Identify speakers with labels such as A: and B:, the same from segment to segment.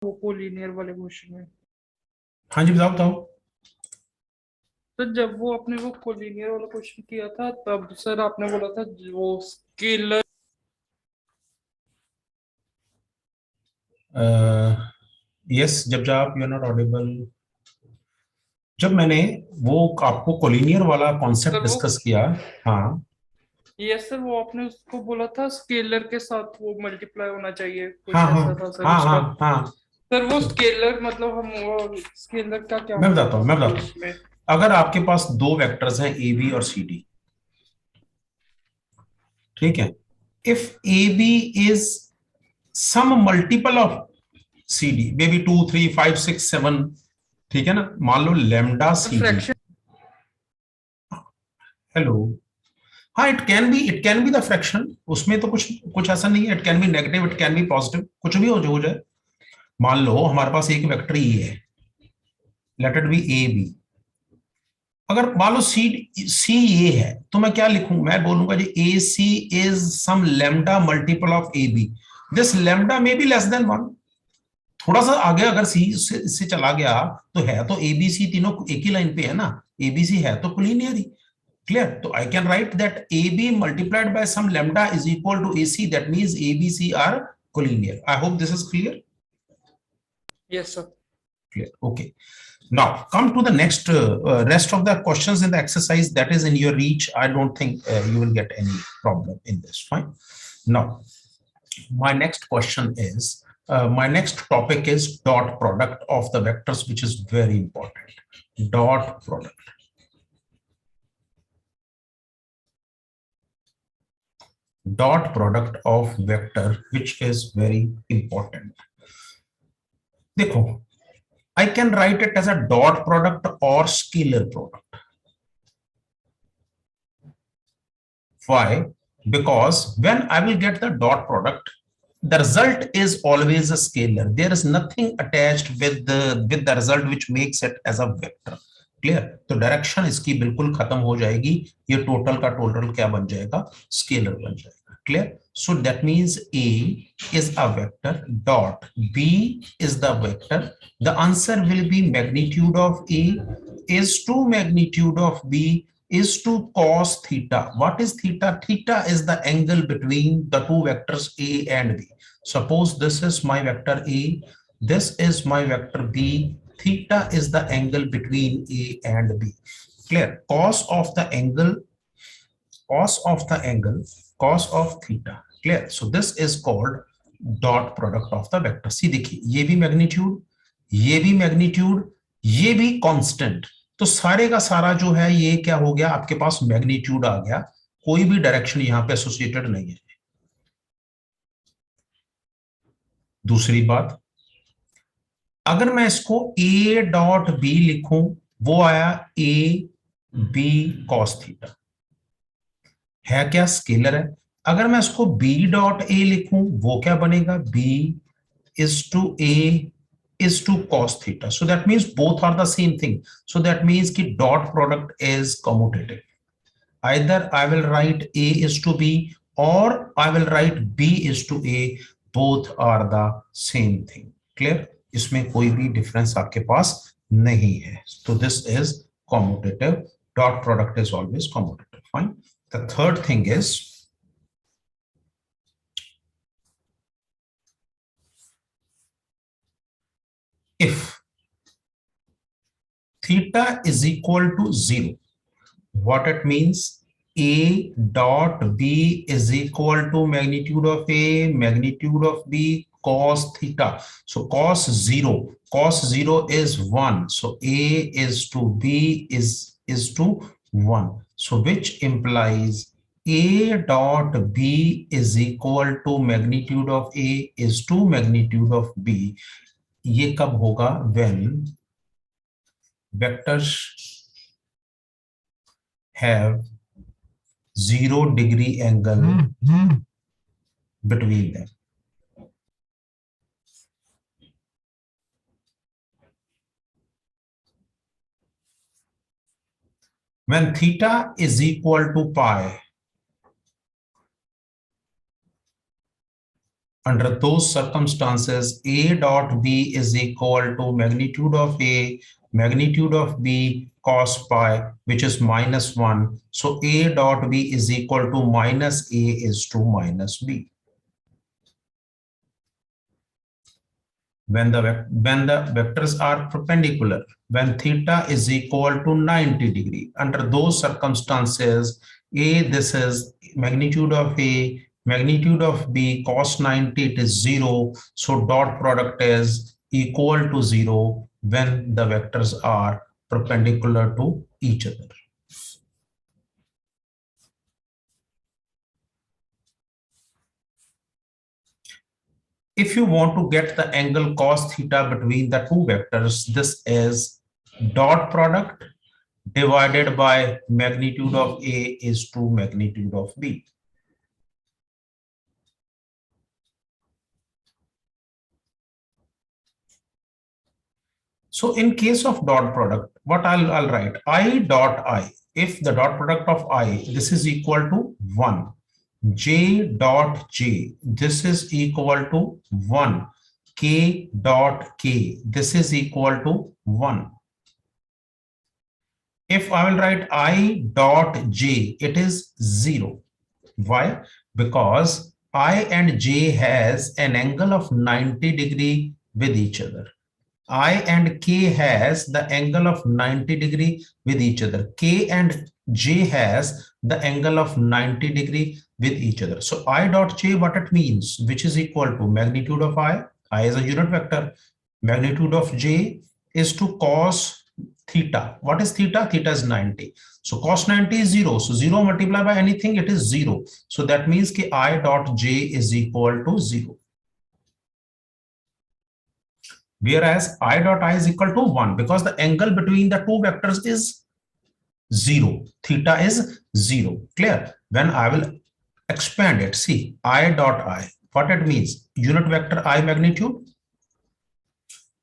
A: वो कोलिनियर वाले क्वेश्चन में।
B: हाँ जी, बताओ बताओ।
A: तो जब वो आपने वो कोलिनियर वाला क्वेश्चन किया था तब सर आपने बोला था वो स्केलर।
B: यस, जब आप यू आर नॉट ऑडिबल, जब मैंने वो आपको कोलिनियर वाला कॉन्सेप्ट
A: सर वो
B: डिस्कस किया। हाँ
A: यस सर, वो आपने उसको बोला था स्केलर के साथ वो मल्टीप्लाई होना चाहिए,
B: हाँ
A: कुछ
B: हाँ
A: ऐसा था सर
B: हाँ
A: उसका।
B: हाँ हाँ।
A: सर वो स्केलर मतलब हम वो स्केलर का क्या
B: मैं
A: मतलब
B: बताता हूँ,
A: था
B: मैं
A: सर
B: बताता हूँ।
A: उसमें।
B: अगर आपके पास दो वेक्टर्स हैं ए बी और सी डी, ठीक है, if A B is some multiple of C D, may be 2 3 5 6 7, ठीक है ना, मान लो lambda C D.
A: Fraction.
B: Hello. हाँ, it can be the fraction, उसमें तो कुछ कुछ ऐसा नहीं है, it can be negative, it can be positive, कुछ भी हो जाए। मान लो हमारे पास एक वेक्टर ई है, let it be A B. अगर मान लो सी सी ए है, तो मैं क्या लिखूं, मैं बोलूंगा जी A C is some lambda multiple of A B, this lambda may be less than 1। थोड़ा सा आगे अगर सी से चला गया, तो है तो ए बी सी तीनों एक ही लाइन पे है ना, ए बी सी है तो collinear he. Clear? So I can write that AB multiplied by some lambda is equal to AC. That means ABC are collinear. I hope this is clear.
A: Yes sir.
B: Clear. Okay. Now come to the next rest of the questions in the exercise that is in your reach. I don't think you will get any problem in this. Fine. Now my next question is my next topic is dot product of the vectors, which is very important. Dot product. Dot product of vector, which is very important. देखो, I can write it as a dot product or scalar product. Why? Because when I will get the dot product, the result is always a scalar. There is nothing attached with the result which makes it as a vector. Clear? तो direction इसकी बिल्कुल खत्म हो जाएगी, ये total का total क्या बन जाएगा, स्केलर बन जाएगा। Clear? So that means A is a vector, dot B is the vector, the answer will be magnitude of A is to magnitude of b is to cos theta. What is theta? Theta is the angle between the two vectors a and b. Suppose this is my vector a, this is my vector b. Theta is the angle between a and b. Clear? Cos of theta. Clear? So this is called dot product of the vector. See, देखिए, ये भी magnitude, ये भी magnitude, ये भी constant, तो सारे का सारा जो है ये क्या हो गया, आपके पास मैग्नीट्यूड आ गया, कोई भी डायरेक्शन यहां पे एसोसिएटेड नहीं है। दूसरी बात, अगर मैं इसको a डॉट बी लिखूं, वो आया ए बी कॉस थीटा, है क्या, स्केलर है। अगर मैं इसको b डॉट ए लिखूं, वो क्या बनेगा, b is to a is to cos theta. So that means both are the same thing. So that means कि dot product is commutative. Either I will write a is to b or I will write b is to a. Both are the same thing. Clear? इसमें कोई भी difference आपके पास नहीं है. So this is commutative. Dot product is always commutative. Fine. The third thing is, if theta is equal to 0, what it means, a dot b is equal to magnitude of a magnitude of b cos theta. So cos 0 is 1, so a is to b is to 1, so which implies a dot b is equal to magnitude of a is to magnitude of b. ये कब होगा, when vectors have 0 degree angle between them. When theta is equal to pi, under those circumstances, A dot B is equal to magnitude of A, magnitude of B cos pi, which is -1. So A dot B is equal to minus A is to minus B. When the vectors are perpendicular, when theta is equal to 90 degree, under those circumstances, this is magnitude of A, magnitude of B cos 90, it is 0. So dot product is equal to 0 when the vectors are perpendicular to each other. If you want to get the angle cos theta between the two vectors, this is dot product divided by magnitude of A is to magnitude of B. So in case of dot product, what I'll write I dot I. If the dot product of I, this is equal to 1. J dot J, this is equal to 1. K dot K, this is equal to 1. If I will write I dot J, it is 0. Why? Because I and J has an angle of 90 degree with each other. I and K has the angle of 90 degree with each other. K and J has the angle of 90 degree with each other. So I dot J, what it means, which is equal to magnitude of I is a unit vector. Magnitude of J is to cos theta. What is theta? Theta is 90. So cos 90 is 0. So 0 multiplied by anything, it is 0. So that means that I dot J is equal to 0. Whereas I dot I is equal to 1 because the angle between the two vectors is 0. Theta is 0. Clear? When I will expand it, see I dot I, what it means? Unit vector I magnitude,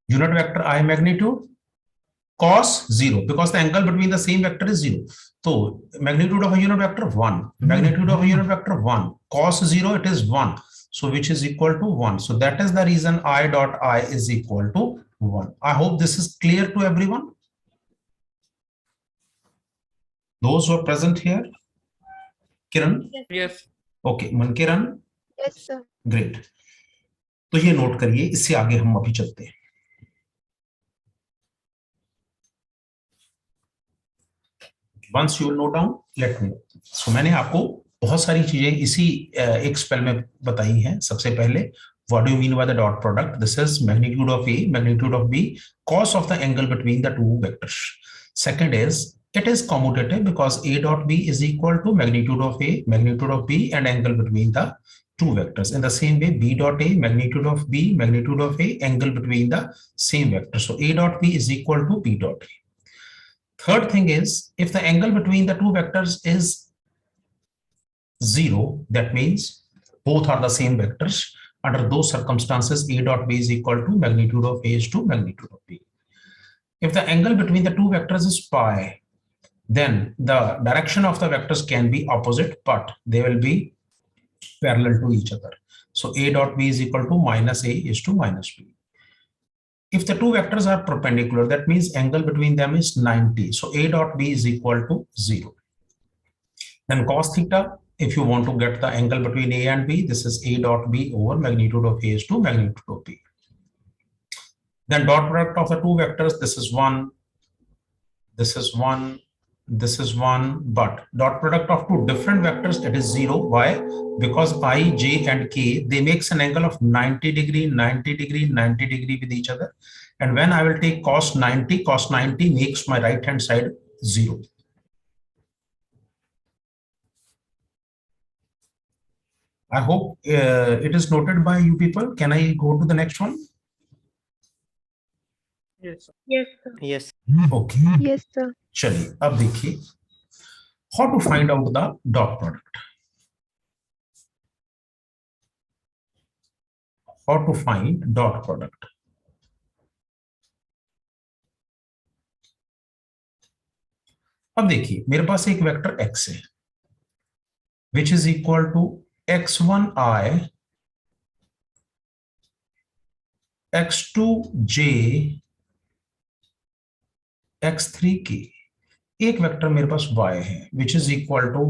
B: unit vector I magnitude, cos 0 because the angle between the same vector is 0. So magnitude of a unit vector 1, magnitude of a unit vector 1, cos 0 it is 1. So which is equal to 1. So that is the reason I dot I is equal to 1. I hope this is clear to everyone. Those who are present here. Kiran?
A: Yes.
B: Okay, Mankiran?
C: Yes, sir.
B: Great. तो ये note करिए, इससे आगे हम अभी चलते हैं. Once you will note down, let me know. So मैंने आपको बहुत सारी चीजें इसी एक स्पेल में बताई हैं. सबसे पहले what do you mean by the dot product? This is magnitude of A, magnitude of B, cos of the angle between the two vectors. Second is it is commutative because A dot B is equal to magnitude of A, magnitude of B, and angle between the two vectors. In the same way, B dot A, magnitude of B, magnitude of A, angle between the same vector. So A dot B is equal to B dot A. Third thing is, if the angle between the two vectors is 0, that means both are the same vectors. Under those circumstances, A dot B is equal to magnitude of A is to magnitude of B. If the angle between the two vectors is pi, then the direction of the vectors can be opposite, but they will be parallel to each other. So A dot B is equal to minus A is to minus B. If the two vectors are perpendicular, that means angle between them is 90. So A dot B is equal to 0. Then cos theta, if you want to get the angle between A and B, this is A dot B over magnitude of A is to magnitude of B. Then dot product of the two vectors, this is 1, this is 1, this is 1, but dot product of two different vectors, it is 0. Why? Because I, J, and K, they makes an angle of 90 degree, 90 degree, 90 degree with each other. And when I will take cos 90 makes my right hand side 0. I hope it is noted by you people. Can I go to the next one?
A: Yes.
C: Yes, sir.
D: Yes.
B: Okay.
C: Yes, sir.
B: चलिए अब देखिए how to find out the dot product. How to find dot product. अब देखिए मेरे पास एक vector x है which is equal to x1i x2j x3k, एक vector मेरे पास y है which is equal to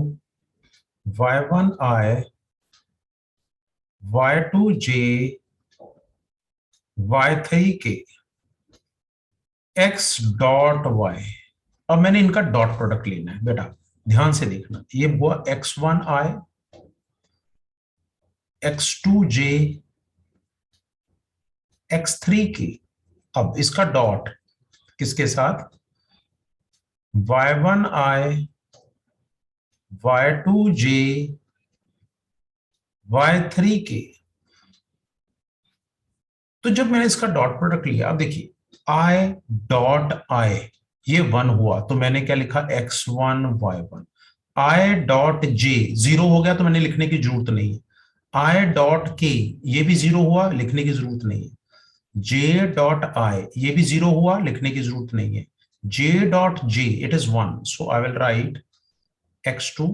B: y1i y2j y3k x dot y। अब मैंने इनका डॉट प्रोडक्ट लेना है बेटा, ध्यान से देखना। ये हुआ x1i x2j x3k। अब इसका डॉट किसके साथ, y1i y2j y3k। तो जब मैंने इसका डॉट प्रोडक्ट लिया, अब देखिए i डॉट i ये 1 हुआ तो मैंने क्या लिखा x1 y1। i dot j 0 हो गया तो मैंने लिखने की जरूरत नहीं है। i डॉट k ये भी 0 हुआ, लिखने की जरूरत नहीं है। j डॉट i ये भी 0 हुआ, लिखने की जरूरत नहीं है। j dot j it is 1, so I will write x2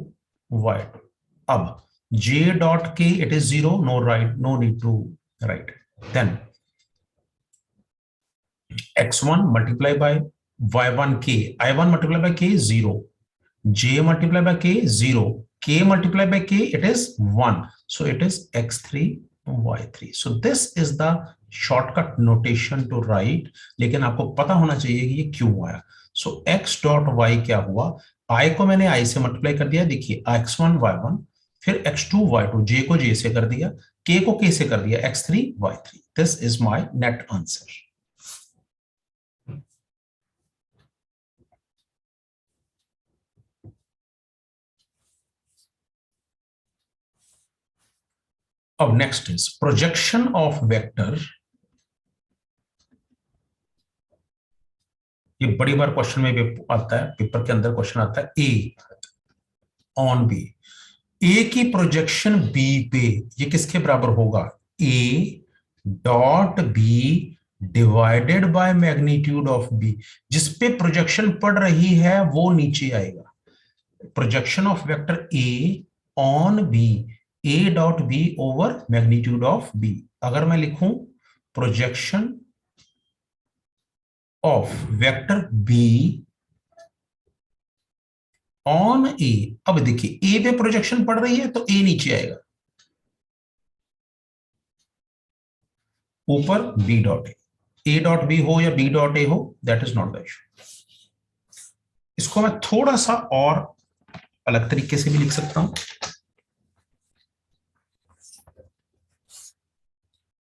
B: y2। अब j dot k it is 0, no need to write. Then x1 multiply by y1k, i1 multiply by k 0, j multiply by k 0, k multiply by k it is 1, so it is x3 y3। so this is the shortcut notation to write, लेकिन आपको पता होना चाहिए कि ये क्यों आया। so x dot y क्या हुआ, i को मैंने i से मल्टीप्लाई कर दिया, देखिए x1 y1, फिर x2 y2, j को j से कर दिया, k को k से कर दिया, x3 y3। this is my net answer। अब next is projection of vector. ये बड़ी बार क्वेश्चन में भी आता है, पेपर के अंदर क्वेश्चन आता है ए ऑन बी। ए की प्रोजेक्शन बी पे ये किसके बराबर होगा, A dot B divided by magnitude of B. जिसपे प्रोजेक्शन पड़ रही है वो नीचे आएगा। Projection of vector A on B, A dot B over magnitude of B. अगर मैं लिखूं projection of vector B on A, अब देखिए ए पे प्रोजेक्शन पड़ रही है तो ए नीचे आएगा, ऊपर B dot A dot B हो या बी डॉट ए हो, that is not the issue. इसको मैं थोड़ा सा और अलग तरीके से भी लिख सकता हूं।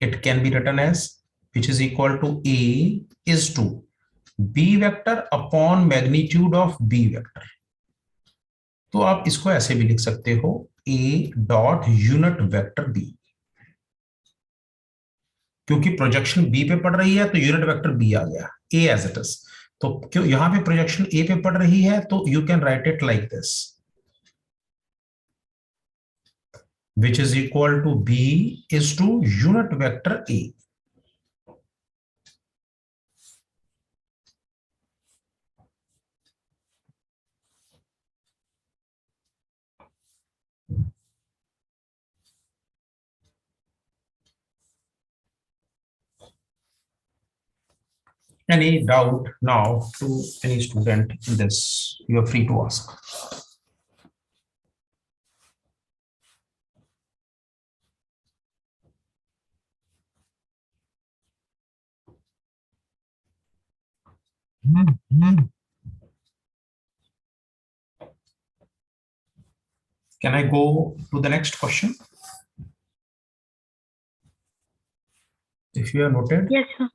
B: it can be written as which is equal to a is to b vector upon magnitude of b vector। तो आप इसको ऐसे भी लिख सकते हो a dot unit vector b, क्योंकि प्रोजेक्शन b पे पड़ रही है तो यूनिट वेक्टर b आ गया a एज इट इज। तो क्यों यहां पे प्रोजेक्शन a पे पड़ रही है तो you can write it like this, which is equal to b is to unit vector a। Any doubt now to any student in this, you are free to ask। Can I go to the next question? If you have noted,
C: Yes, sir.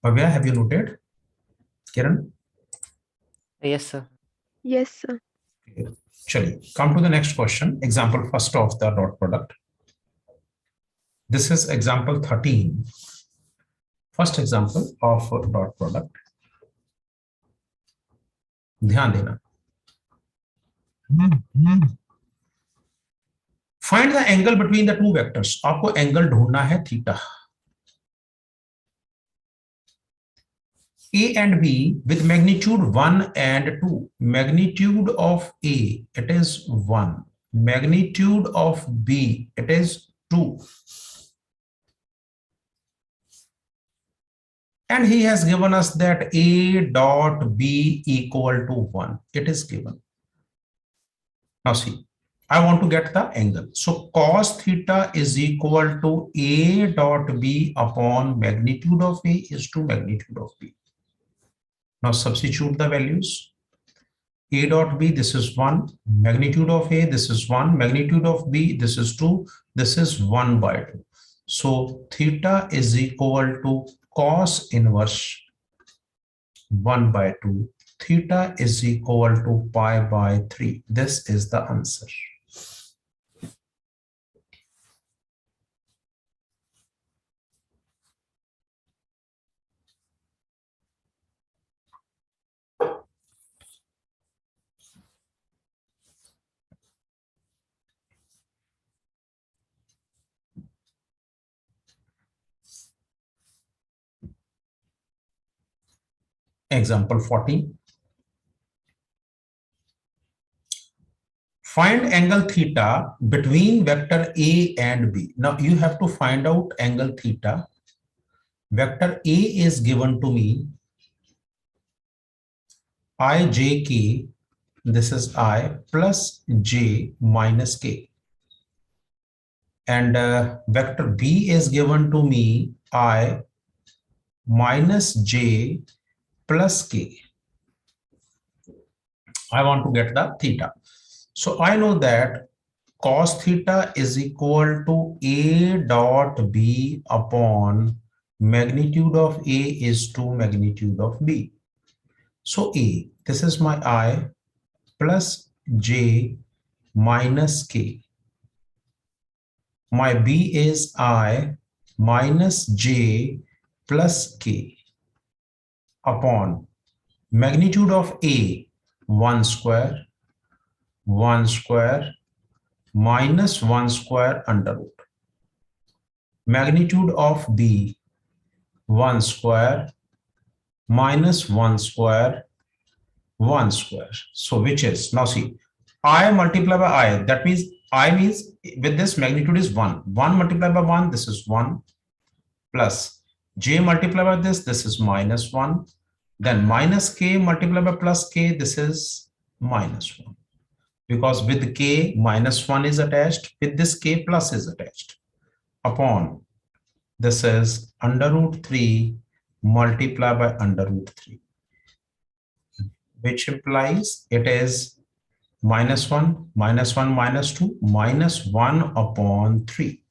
B: Bhavya, have you noted? Kiran?
D: Yes, sir.
C: Yes, sir.
B: Chaliye, come to the next question. Example first of the dot product. This is example 13. First example of dot product. ध्यान देना। Find the angle between the two vectors। आपको angle ढूंढना है theta. A and B with magnitude 1 and 2. Magnitude of A it is 1. Magnitude of B it is 2. And he has given us that A dot B equal to 1. It is given. Now see, I want to get the angle. So cos theta is equal to A dot B upon magnitude of A is to magnitude of B. Now substitute the values. A dot B, this is 1. Magnitude of A, this is 1. Magnitude of B, this is 2. This is 1 by 2. So theta is equal to cos inverse 1 by 2. Theta is equal to pi by 3. This is the answer. Example 14. Find angle theta between vector A and B. Now you have to find out angle theta. Vector A is given to me I j k. This is I plus j minus k. And vector B is given to me I minus j plus k. I want to get the theta. So I know that cos theta is equal to A dot B upon magnitude of A is to magnitude of B. So A, this is my I plus j minus k. My B is I minus j plus k upon magnitude of A 1 square minus 1 square under root. Magnitude of B 1 square minus 1 square 1 square. So which is, now see, I multiply by I, that means I means with this magnitude is 1. 1 multiplied by 1, this is 1 plus j multiplied by this is minus 1. Then minus k multiplied by plus k, this is minus 1. Because with k minus 1 is attached, with this k plus is attached. Upon this is under root 3 multiplied by under root 3. Which implies it is minus 1, minus 1, minus 2, minus 1 upon 3.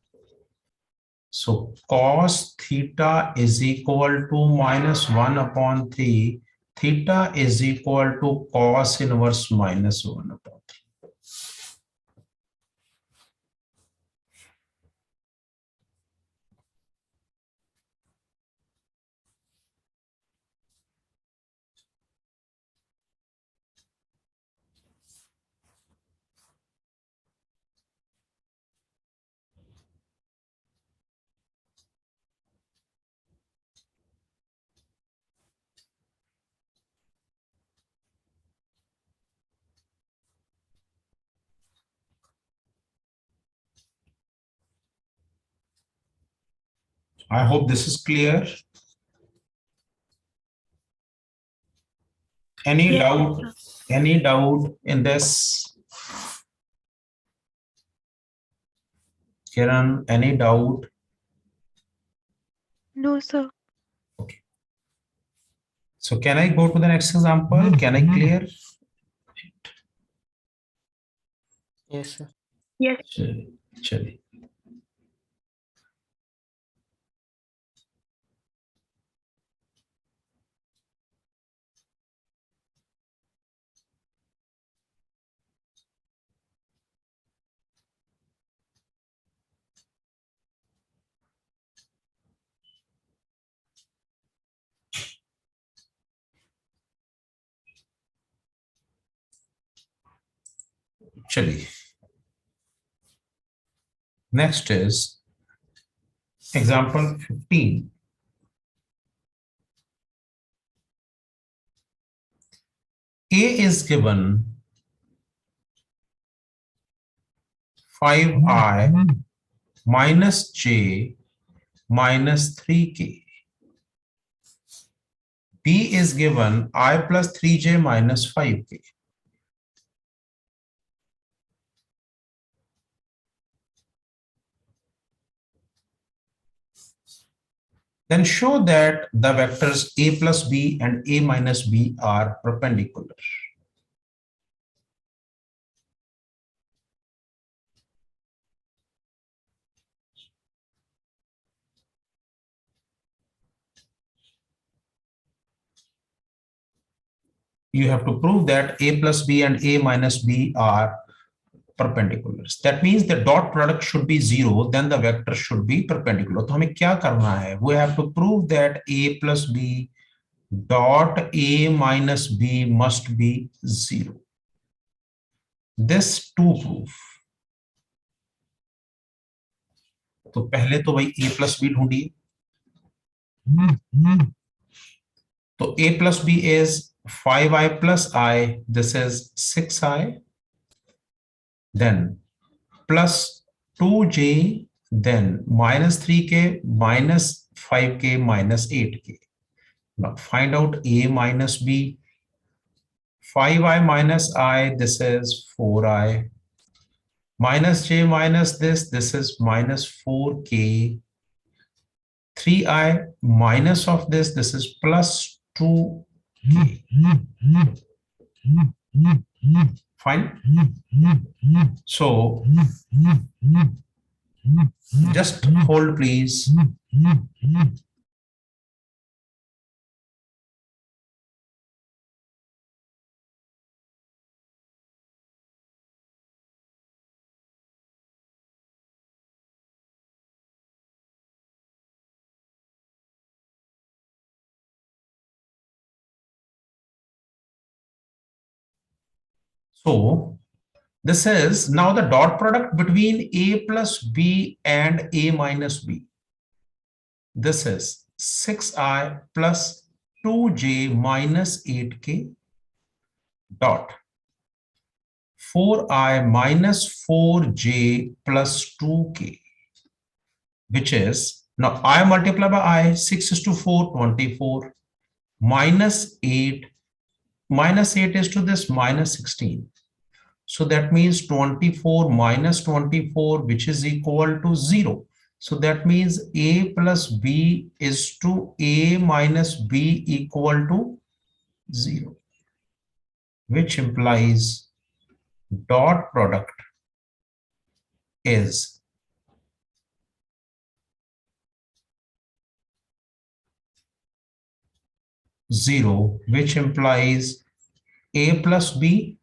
B: So cos theta is equal to minus 1 upon 3. Theta is equal to cos inverse minus 1 upon 3. I hope this is clear. Any
C: Yes,
B: doubt?
C: sir.
B: Any doubt in this? Kiran, any doubt?
C: No, sir.
B: Okay. So can I go to the next example? Can I clear?
D: Yes, sir.
C: Yes.
B: चलिए चलिए next is example 15. A is given 5i minus j minus 3k. B is given I plus 3j minus 5k. Then show that the vectors A plus B and A minus B are perpendicular. You have to prove that A plus B and A minus B are perpendiculars. That means the dot product should be 0, then the vector should be perpendicular. तो हमें क्या करना है? We have to prove that A plus B dot A minus B must be 0. This to prove. तो पहले तो भाई A plus B ढूंढिए. तो A plus B is 5i plus I. This is 6i. Then plus 2j, then minus 3k, minus 5k, minus 8k. Now find out A minus B. 5i minus I, this is 4i. Minus j minus this is minus 4k. 3i minus of this is plus 2k. Fine. So just hold, please. So this is now the dot product between A plus B and A minus B. This is 6i plus 2j minus 8k dot 4i minus 4j plus 2k, which is now I multiplied by I, 6 is to 4, 24, minus 8 is to this minus 16. So that means 24 minus 24, which is equal to 0. So that means A plus B is to A minus B equal to 0, which implies dot product is zero, which implies A plus B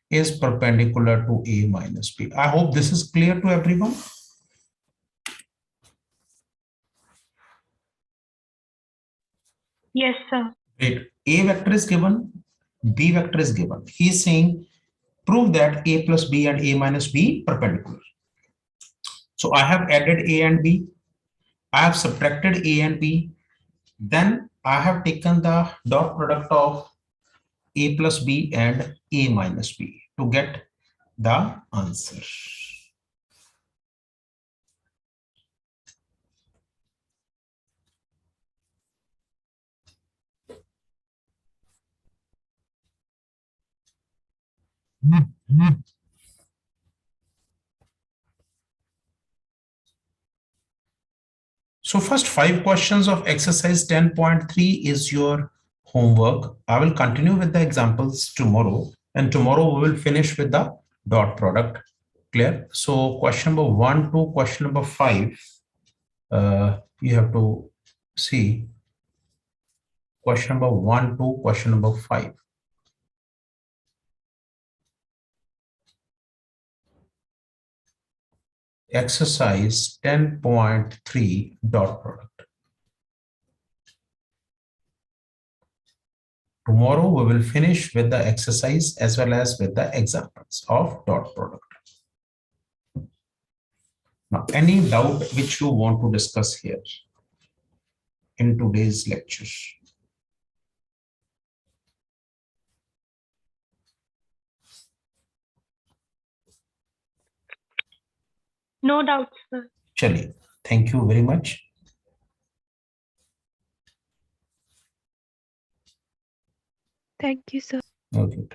B: is perpendicular to A minus B. I hope this is clear to everyone.
C: Yes, sir.
B: Great. A vector is given, B vector is given. He is saying prove that A plus B and A minus B perpendicular. So I have added A and B. I have subtracted A and B. Then I have taken the dot product of A plus B and A minus B to get the answer. So first 5 questions of exercise 10.3 is your homework. I will continue with the examples tomorrow, and tomorrow we will finish with the dot product. Clear? So question number 1 to question number 5, you have to see question number 1 to question number 5. Exercise 10.3 dot product. Tomorrow we will finish with the exercise as well as with the examples of dot product. Now, any doubt which you want to discuss here in today's lecture?
C: No doubts, sir.
B: Chaliye, thank you very much.
E: Thank you, sir.
B: Okay.